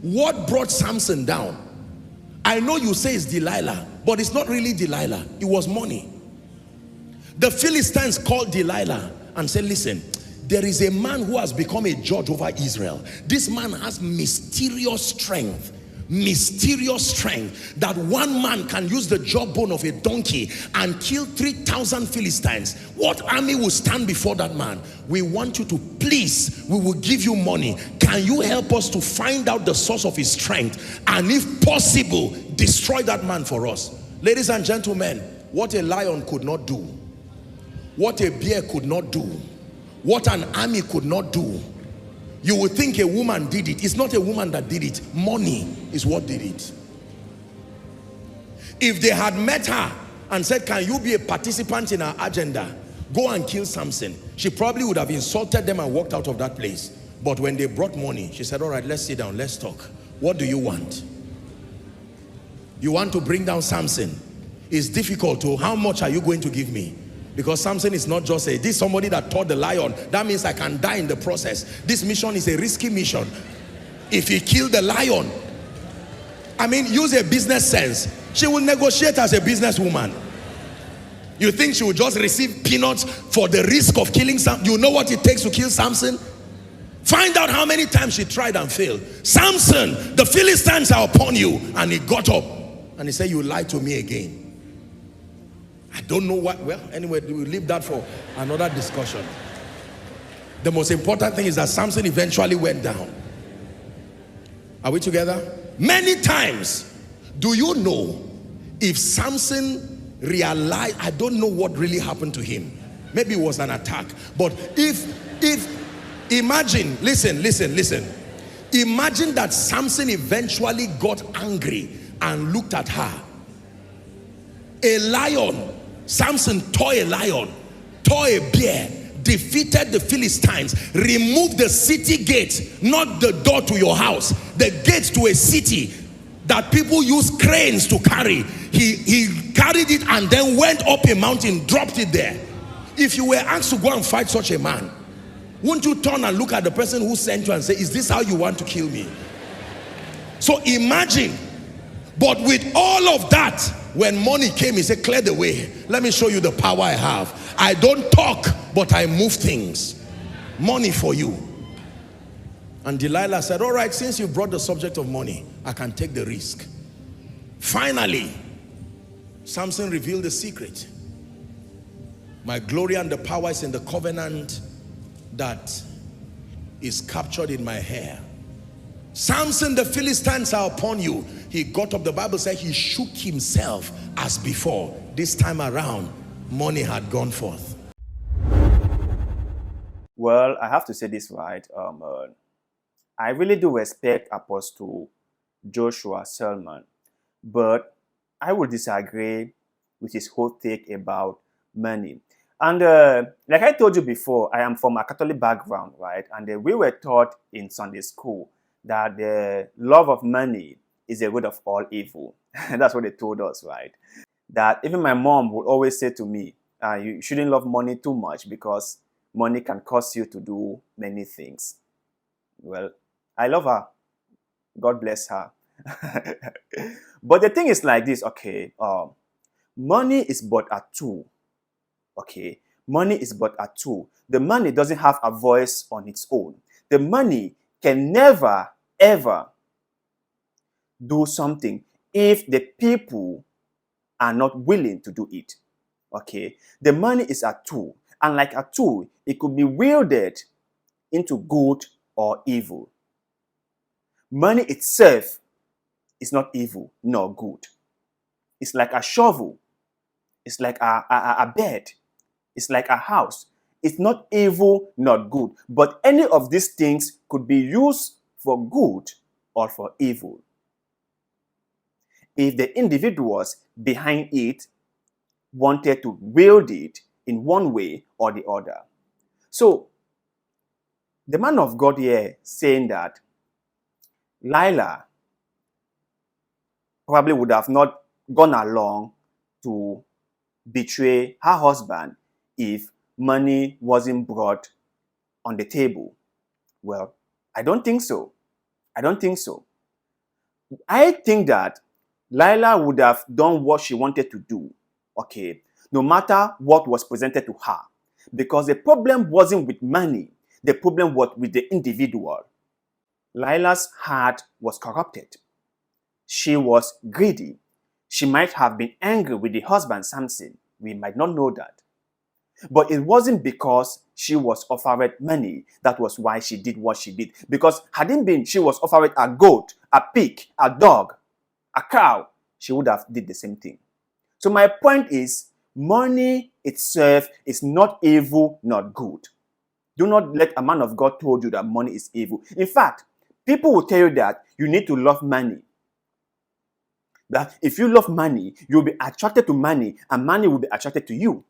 What brought Samson down? I know you say it's Delilah, but it's not really Delilah. It was money. The Philistines called Delilah and said, listen, there is a man who has become a judge over Israel. This man has mysterious strength that one man can use the jawbone of a donkey and kill 3,000 Philistines. What army will stand before that man? We want you to, please, we will give you money. Can you help us to find out the source of his strength, and if possible, destroy that man for us? Ladies and gentlemen, what a lion could not do, what a bear could not do, what an army could not do. You would think a woman did it. It's not a woman that did it. Money is what did it. If they had met her and said, can you be a participant in our agenda? Go and kill Samson. She probably would have insulted them and walked out of that place. But when they brought money, she said, all right, let's sit down, let's talk. What do you want? You want to bring down Samson? It's difficult to, how much are you going to give me? Because Samson is not just this is somebody that taught the lion. That means I can die in the process. This mission is a risky mission. If he killed the lion, I mean, use a business sense. She will negotiate as a businesswoman. You think she will just receive peanuts for the risk of killing Samson? You know what it takes to kill Samson? Find out how many times she tried and failed. Samson, the Philistines are upon you. And he got up and he said, you lied to me again. I don't know what. Well, anyway, we'll leave that for another discussion. The most important thing is that Samson eventually went down. Are we together? Many times, do you know, if Samson realized, I don't know what really happened to him. Maybe it was an attack. But imagine, listen. Imagine that Samson eventually got angry and looked at her. A lion. Samson tore a lion, tore a bear, defeated the Philistines, removed the city gate, not the door to your house, the gate to a city that people use cranes to carry. He carried it and then went up a mountain, dropped it there. If you were asked to go and fight such a man, wouldn't you turn and look at the person who sent you and say, is this how you want to kill me? So imagine. But with all of that, when money came, he said, clear the way. Let me show you the power I have. I don't talk, but I move things. Money for you. And Delilah said, all right, since you brought the subject of money, I can take the risk. Finally, Samson revealed the secret. My glory and the power is in the covenant that is captured in my hair. Samson, the Philistines are upon you. He got up, the Bible said he shook himself as before. This time around, money had gone forth. Well, I have to say this, right? I really do respect Apostle Joshua Selman, but I would disagree with his whole take about money. And like I told you before, I am from a Catholic background, right? And we were taught in Sunday school that the love of money is the root of all evil. That's what they told us, right? That even my mom would always say to me, you shouldn't love money too much because money can cause you to do many things. Well, I love her. God bless her. But the thing is like this, okay? Money is but a tool, okay? Money is but a tool. The money doesn't have a voice on its own. The money can never, ever do something if the people are not willing to do it, okay? The money is a tool, and like a tool, it could be wielded into good or evil. Money itself is not evil nor good. It's like a shovel. It's like a bed. It's like a house. It's not evil, not good. But any of these things could be used for good or for evil, if the individuals behind it wanted to wield it in one way or the other. So, the man of God here saying that Lila probably would have not gone along to betray her husband if money wasn't brought on the table. Well, I don't think so. I don't think so. I think that Delilah would have done what she wanted to do, okay, no matter what was presented to her. Because the problem wasn't with money, the problem was with the individual. Delilah's heart was corrupted. She was greedy. She might have been angry with the husband Samson. We might not know that. But it wasn't because she was offered money. That was why she did what she did. Because had it been she was offered a goat, a pig, a dog, a cow, she would have did the same thing. So my point is, money itself is not evil, not good. Do not let a man of God told you that money is evil. In fact, people will tell you that you need to love money. That if you love money, you'll be attracted to money and money will be attracted to you.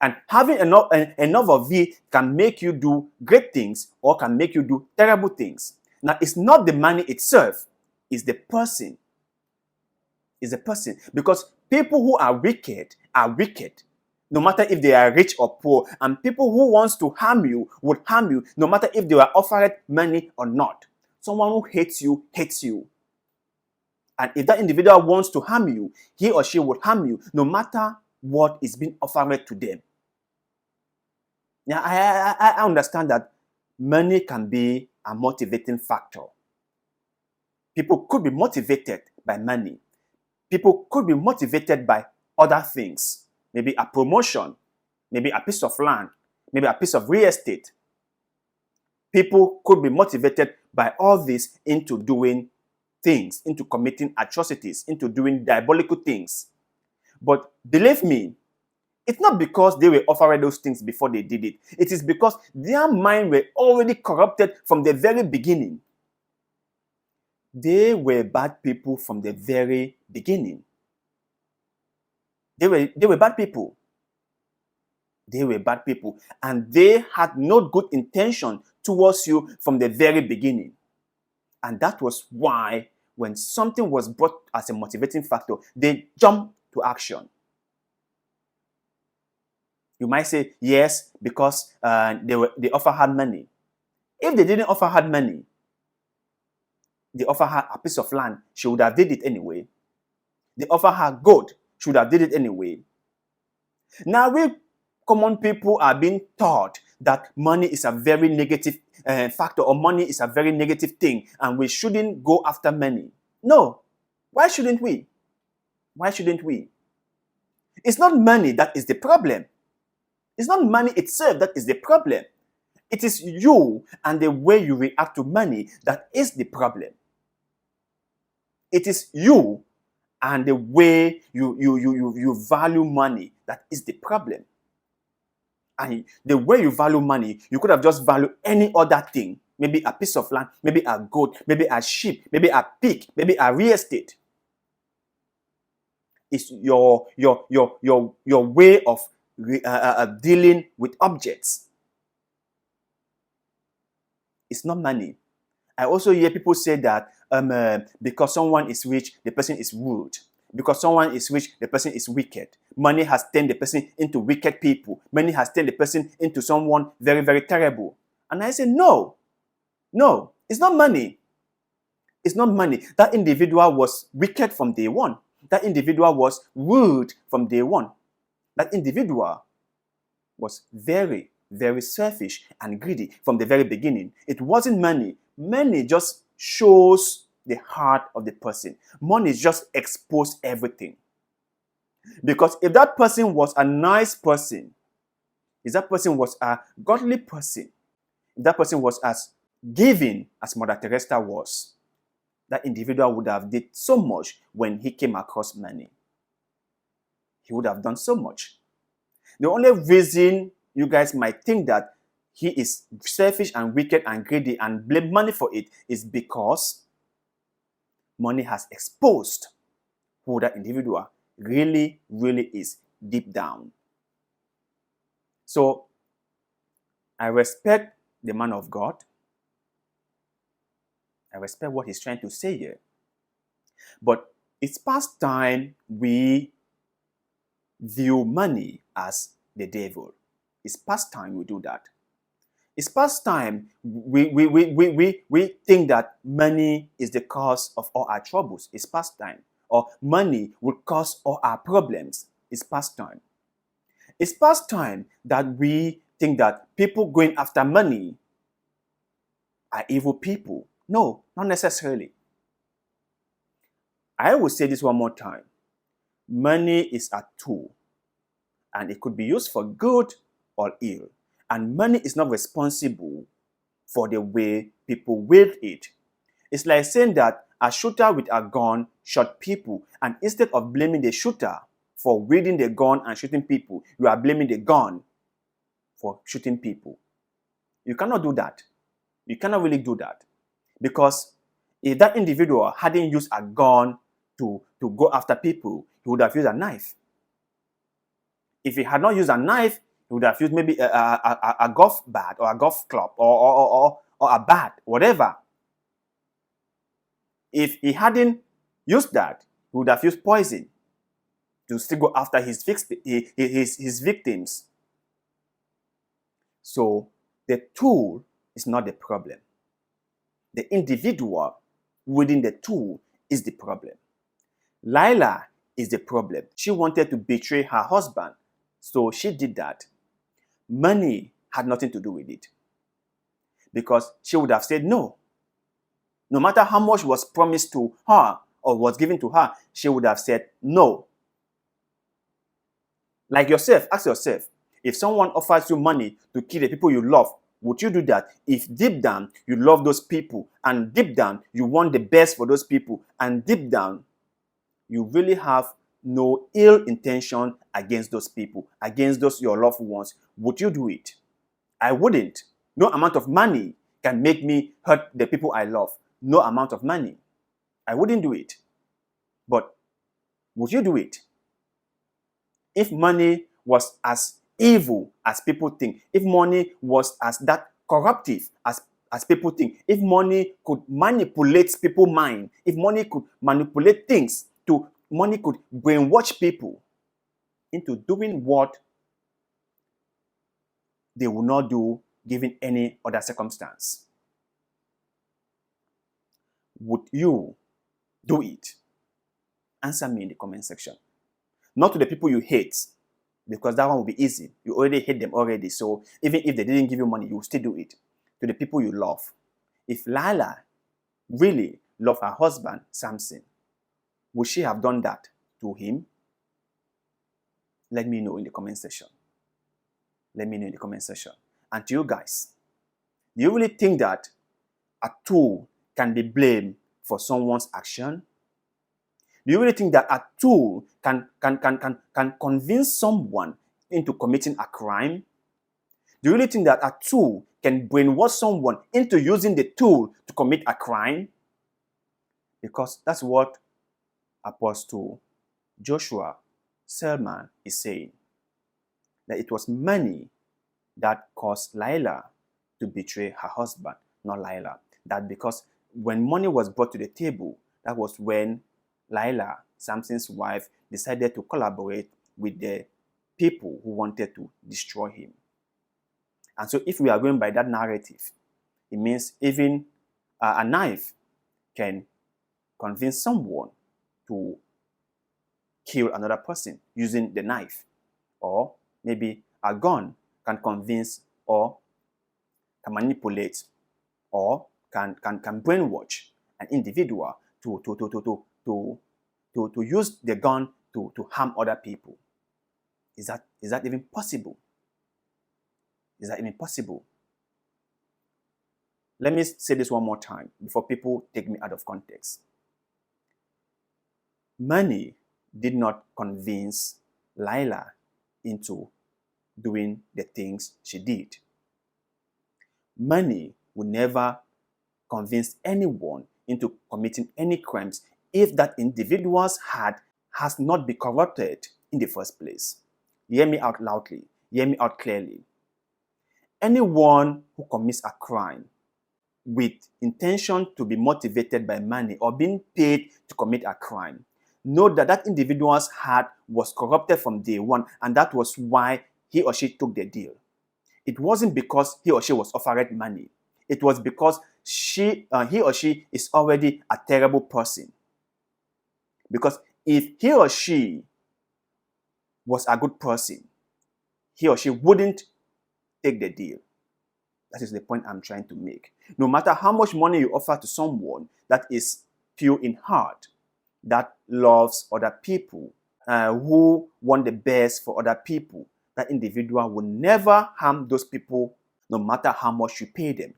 And having enough of it can make you do great things or can make you do terrible things. Now, it's not the money itself, it's the person. It's the person. Because people who are wicked, no matter if they are rich or poor. And people who wants to harm you would harm you, no matter if they were offered money or not. Someone who hates you, hates you. And if that individual wants to harm you, he or she would harm you, no matter what is being offered to them. Now, I understand that money can be a motivating factor. People could be motivated by money. People could be motivated by other things. Maybe a promotion, maybe a piece of land, maybe a piece of real estate. People could be motivated by all this into doing things, into committing atrocities, into doing diabolical things. But believe me, it's not because they were offered those things before they did it. It is because their mind were already corrupted from the very beginning. They were bad people from the very beginning. They were bad people. They were bad people. And they had no good intention towards you from the very beginning. And that was why when something was brought as a motivating factor, they jumped to action. You might say, yes, because the offer had money. If they didn't offer her money, they offer her a piece of land, she would have did it anyway. They offer her gold, she would have did it anyway. Now we common people are being taught that money is a very negative factor, or money is a very negative thing, and we shouldn't go after money. No. Why shouldn't we? Why shouldn't we? It's not money that is the problem. It's not money itself that is the problem. It is you and the way you react to money that is the problem. It is you and the way you value money that is the problem. And the way you value money, you could have just valued any other thing. Maybe a piece of land, maybe a goat, maybe a sheep, maybe a pig, maybe a real estate. It's your way of dealing with objects. It's not money. I also hear people say that because someone is rich, the person is rude. Because someone is rich, the person is wicked. Money has turned the person into wicked people. Money has turned the person into someone very, very terrible. And I say, no. No, it's not money. It's not money. That individual was wicked from day one. That individual was rude from day one. That individual was very, very selfish and greedy from the very beginning. It wasn't money. Money just shows the heart of the person. Money just exposed everything. Because if that person was a nice person, if that person was a godly person, if that person was as giving as Mother Teresa was, that individual would have did so much when he came across money. He would have done so much. The only reason you guys might think that he is selfish and wicked and greedy and blame money for it is because money has exposed who that individual really, really is deep down. So, I respect the man of God. I respect what he's trying to say here. But it's past time we view money as the devil. It's past time we do that. It's past time we think that money is the cause of all our troubles. It's past time. Or money will cause all our problems. It's past time. It's past time that we think that people going after money are evil people. No, not necessarily. I will say this one more time. Money is a tool, and it could be used for good or ill. And money is not responsible for the way people wield it. It's like saying that a shooter with a gun shot people, and instead of blaming the shooter for wielding the gun and shooting people, you are blaming the gun for shooting people. You cannot do that. You cannot really do that. Because if that individual hadn't used a gun to go after people, he would have used a knife. If he had not used a knife, he would have used maybe a golf bat or a golf club or a bat, whatever. If he hadn't used that, he would have used poison to still go after his victims. So the tool is not the problem. The individual within the tool is the problem. Delilah is the problem. She wanted to betray her husband, so she did that. Money had nothing to do with it, because she would have said no. No matter how much was promised to her or was given to her, she would have said no. Like yourself, ask yourself, if someone offers you money to kill the people you love, would you do that? If deep down you love those people, and deep down you want the best for those people, and deep down you really have no ill intention against those people, against those your loved ones, would you do it? I wouldn't. No amount of money can make me hurt the people I love. No amount of money. I wouldn't do it. But would you do it? If money was as evil as people think, if money was as that corruptive as people think, if money could manipulate people's mind, if money could manipulate things, money could brainwash people into doing what they will not do given any other circumstance, would you do it? Answer me in the comment section. Not to the people you hate, because that one will be easy. You already hate them already. So even if they didn't give you money, you will still do it. To the people you love. If Delilah really loved her husband, Samson, would she have done that to him? Let me know in the comment section. Let me know in the comment section. And to you guys, do you really think that a tool can be blamed for someone's action? Do you really think that a tool can convince someone into committing a crime? Do you really think that a tool can brainwash someone into using the tool to commit a crime? Because that's what Apostle Joshua Selman is saying. That it was money that caused Delilah to betray her husband, not Delilah. That because when money was brought to the table, that was when Delilah, Samson's wife, decided to collaborate with the people who wanted to destroy him. And so if we are going by that narrative, it means even a knife can convince someone to kill another person using the knife. Or maybe a gun can convince or can manipulate or can brainwash an individual to use the gun to harm other people. Is that even possible? Is that even possible? Let me say this one more time before people take me out of context. Money did not convince Delilah into doing the things she did. Money would never convince anyone into committing any crimes if that individual's heart has not been corrupted in the first place. Hear me out loudly. Hear me out clearly. Anyone who commits a crime with intention to be motivated by money or being paid to commit a crime, know that that individual's heart was corrupted from day one, and that was why he or she took the deal. it wasn't because he or she was offered money. It was because he or she is already a terrible person. Because if he or she was a good person, he or she wouldn't take the deal. That is the point I'm trying to make. No matter how much money you offer to someone that is pure in heart, that loves other people, who want the best for other people, that individual will never harm those people no matter how much you pay them.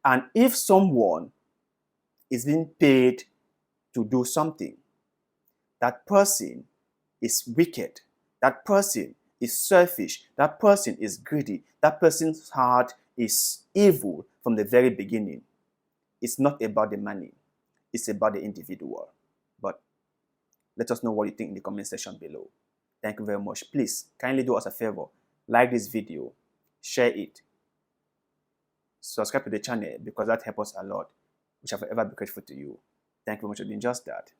And if someone is being paid to do something, that person is wicked, that person is selfish, that person is greedy, that person's heart is evil from the very beginning. It's not about the money, it's about the individual. But let us know what you think in the comment section below. Thank you very much. Please, kindly do us a favor. Like this video, share it, subscribe to the channel because that helps us a lot. We shall forever be grateful to you. Thank you very much for doing just that.